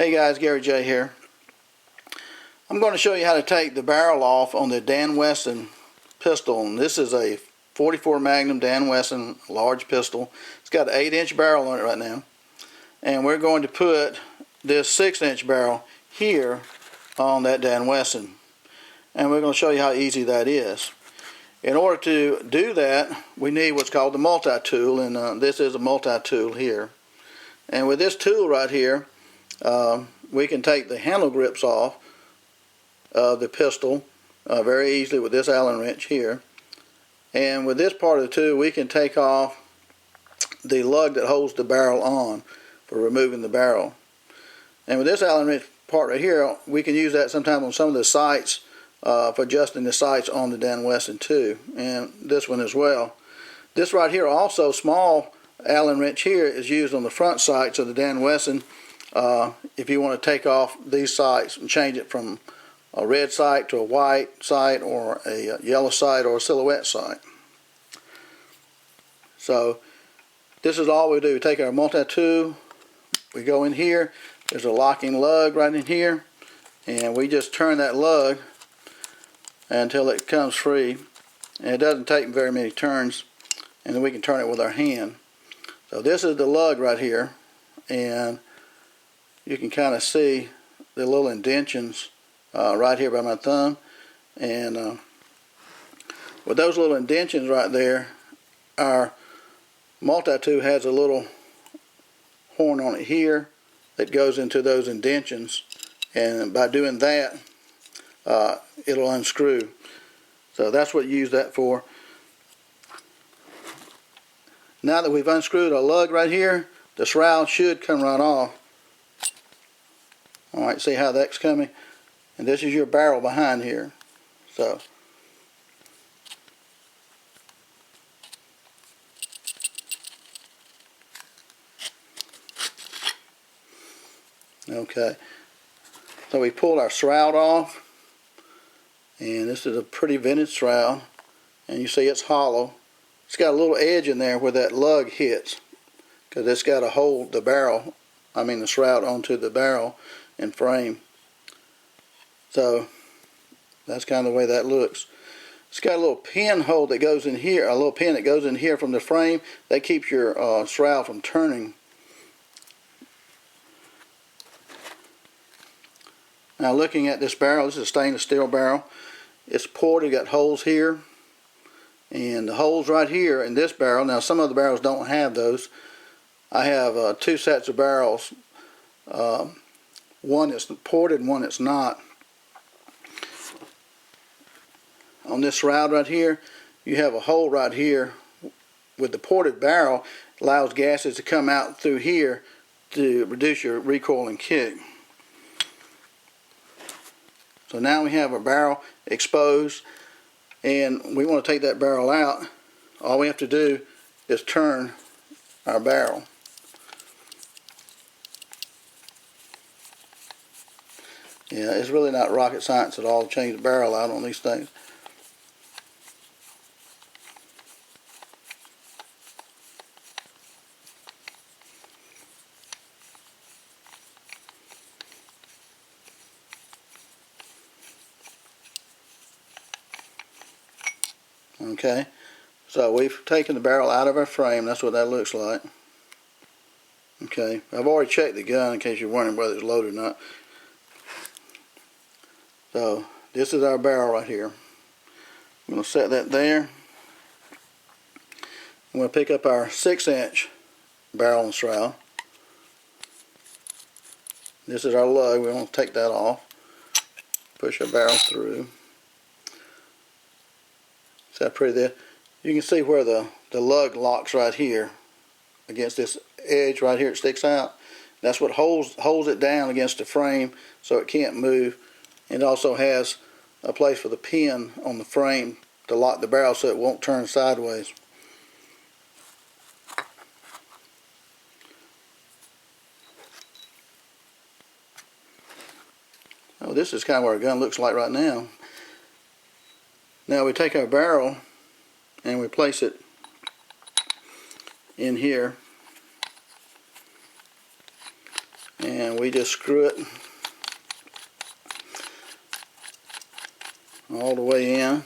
Hey guys, Gary J here. I'm going to show you how to take the barrel off on the Dan Wesson pistol. And this is a 44 Magnum Dan Wesson large pistol. It's got an 8-inch barrel on it right now. And we're going to put this 6-inch barrel here on that Dan Wesson. And we're going to show you how easy that is. In order to do that, we need what's called the multi-tool, and this is a multi-tool here. And with this tool right here, we can take the handle grips off of the pistol very easily with this Allen wrench here. And with this part of the tool, we can take off the lug that holds the barrel on for removing the barrel. And with this Allen wrench part right here, we can use that sometimes on some of the sights for adjusting the sights on the Dan Wesson too, and this one as well. This right here, also small Allen wrench here, is used on the front sights of the Dan Wesson. If you want to take off these sights and change it from a red sight to a white sight, or a yellow sight, or a silhouette sight. So this is all we do. We take our multi-tool, we go in here, there's a locking lug right in here, and we just turn that lug until it comes free, and it doesn't take very many turns, and then we can turn it with our hand. So this is the lug right here, and you can kind of see the little indentions right here by my thumb, and with those little indentions right there, our multi-tool has a little horn on it here that goes into those indentions, and by doing that it'll unscrew. So that's what you use that for. Now that we've unscrewed our lug right here, the shroud should come right off. Alright, see how that's coming? And this is your barrel behind here. So okay, so we pulled our shroud off, and this is a pretty vintage shroud, and you see it's hollow. It's got a little edge in there where that lug hits, because it's got to hold the barrel, the shroud, onto the barrel and frame. So that's kind of the way that looks. It's got a little pin hole that goes in here, a little pin that goes in here from the frame that keeps your shroud from turning. Now looking at this barrel, this is a stainless steel barrel. It's ported, got holes here, and the holes right here in this barrel. Now some of the barrels don't have those. I have two sets of barrels, one that's ported and one that's not. On this shroud right here, you have a hole right here with the ported barrel. Allows gases to come out through here to reduce your recoil and kick. So now we have our barrel exposed, and we want to take that barrel out. All we have to do is turn our barrel. Yeah, it's really not rocket science at all to change the barrel out on these things. Okay, so we've taken the barrel out of our frame. That's what that looks like. Okay, I've already checked the gun in case you're wondering whether it's loaded or not. So this is our barrel right here. I'm going to set that there. I'm going to pick up our 6-inch barrel and shroud. This is our lug. We want to take that off. Push our barrel through. See how pretty that? You can see where the lug locks right here against this edge right here. It sticks out. That's what holds it down against the frame so it can't move. It also has a place for the pin on the frame to lock the barrel so it won't turn sideways. Oh, this is kind of what our gun looks like right now. Now we take our barrel and we place it in here, and and we just screw it all the way in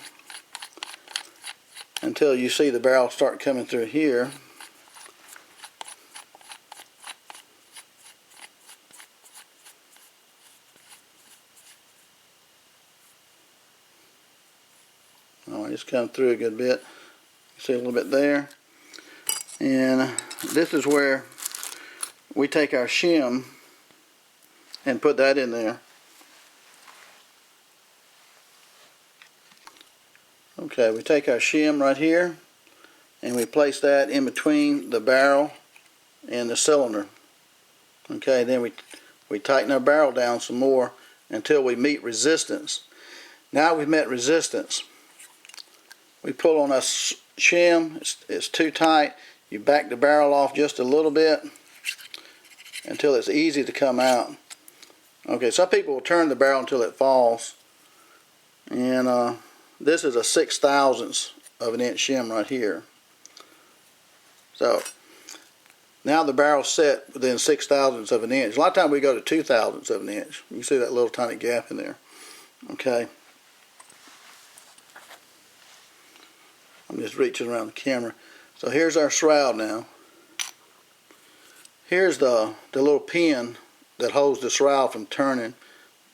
until you see the barrel start coming through here. Oh, it's come through a good bit. See a little bit there. And this is where we take our shim and put that in there. Okay, we take our shim right here and we place that in between the barrel and the cylinder. Okay, then we tighten our barrel down some more until we meet resistance. Now we've met resistance. We pull on our shim, it's too tight. You back the barrel off just a little bit until it's easy to come out. Okay, some people will turn the barrel until it falls. And this is a 6/1000 of an inch shim right here. So now the barrel's set within 6/1000 of an inch. A lot of times we go to 2/1000 of an inch. You see that little tiny gap in there. Okay. I'm just reaching around the camera. So here's our shroud now. Here's the little pin that holds the shroud from turning,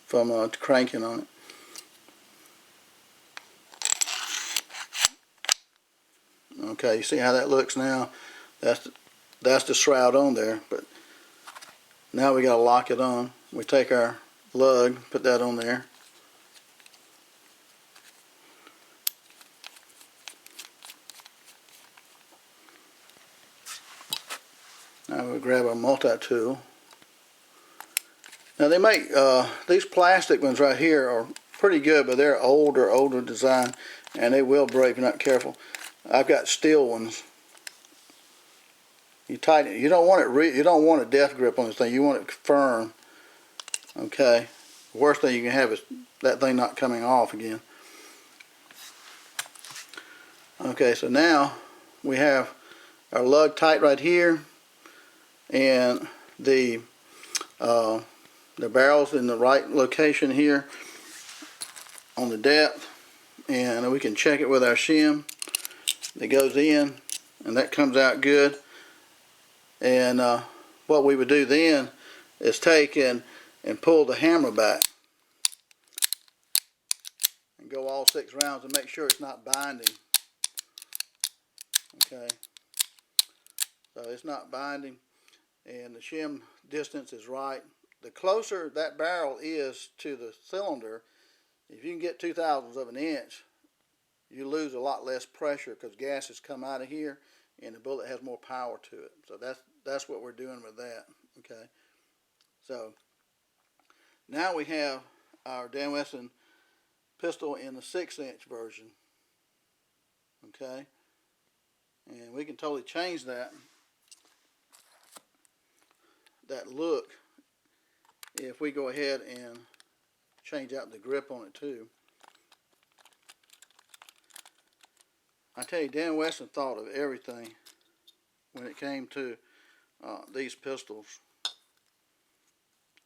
from cranking on it. Okay, you see how that looks now? That's the shroud on there, but now we got to lock it on. We take our lug, put that on there. Now we'll grab our multi-tool. Now they make these plastic ones right here are pretty good, but they're older design, and they will break if you're not careful. I've got steel ones. You tighten it. You don't want it. You don't want a death grip on this thing. You want it firm. Okay. The worst thing you can have is that thing not coming off again. Okay. So now we have our lug tight right here, and the barrel's in the right location here on the depth, and we can check it with our shim. It goes in, and that comes out good. And what we would do then is take and pull the hammer back and go all 6 rounds and make sure it's not binding. Okay, so it's not binding, and the shim distance is right. The closer that barrel is to the cylinder, if you can get 2/1000 of an inch, you lose a lot less pressure because gases come out of here and the bullet has more power to it. So that's what we're doing with that. Okay, so now we have our Dan Wesson pistol in the 6-inch version. Okay, and we can totally change that look if we go ahead and change out the grip on it too. I tell you, Dan Wesson thought of everything when it came to these pistols.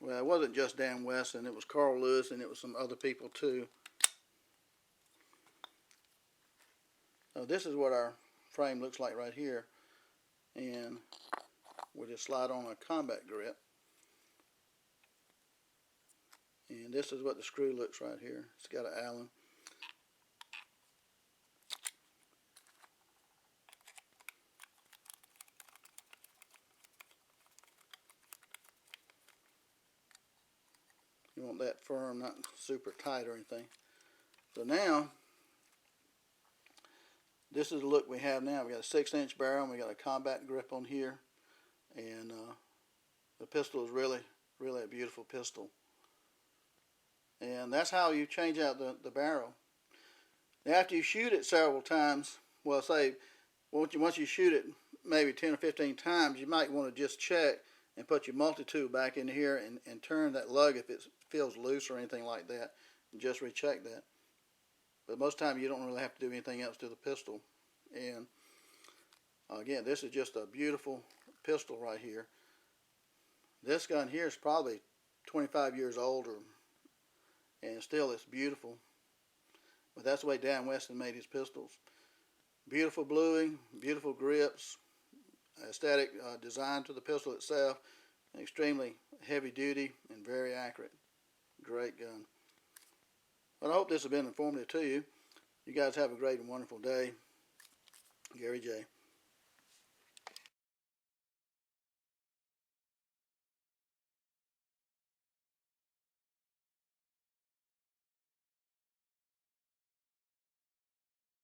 Well, it wasn't just Dan Wesson, it was Carl Lewis, and it was some other people too. So this is what our frame looks like right here, and we'll just slide on a combat grip. And this is what the screw looks right here. It's got an Allen. You want that firm, not super tight or anything. So now, this is the look we have now. We got a 6-inch barrel, and we got a combat grip on here, and the pistol is really a beautiful pistol. And that's how you change out the barrel. Now, after you shoot it several times, well, say once you shoot it maybe 10 or 15 times, you might want to just check and put your multi-tool back in here and turn that lug if it feels loose or anything like that, and just recheck that. But most time you don't really have to do anything else to the pistol. And again, this is just a beautiful pistol right here. This gun here is probably 25 years older, and still it's beautiful. But that's the way Dan Wesson made his pistols. Beautiful bluing, beautiful grips, aesthetic design to the pistol itself, extremely heavy duty and very accurate. Great gun. But I hope this has been informative to you. You guys have a great and wonderful day. Gary J.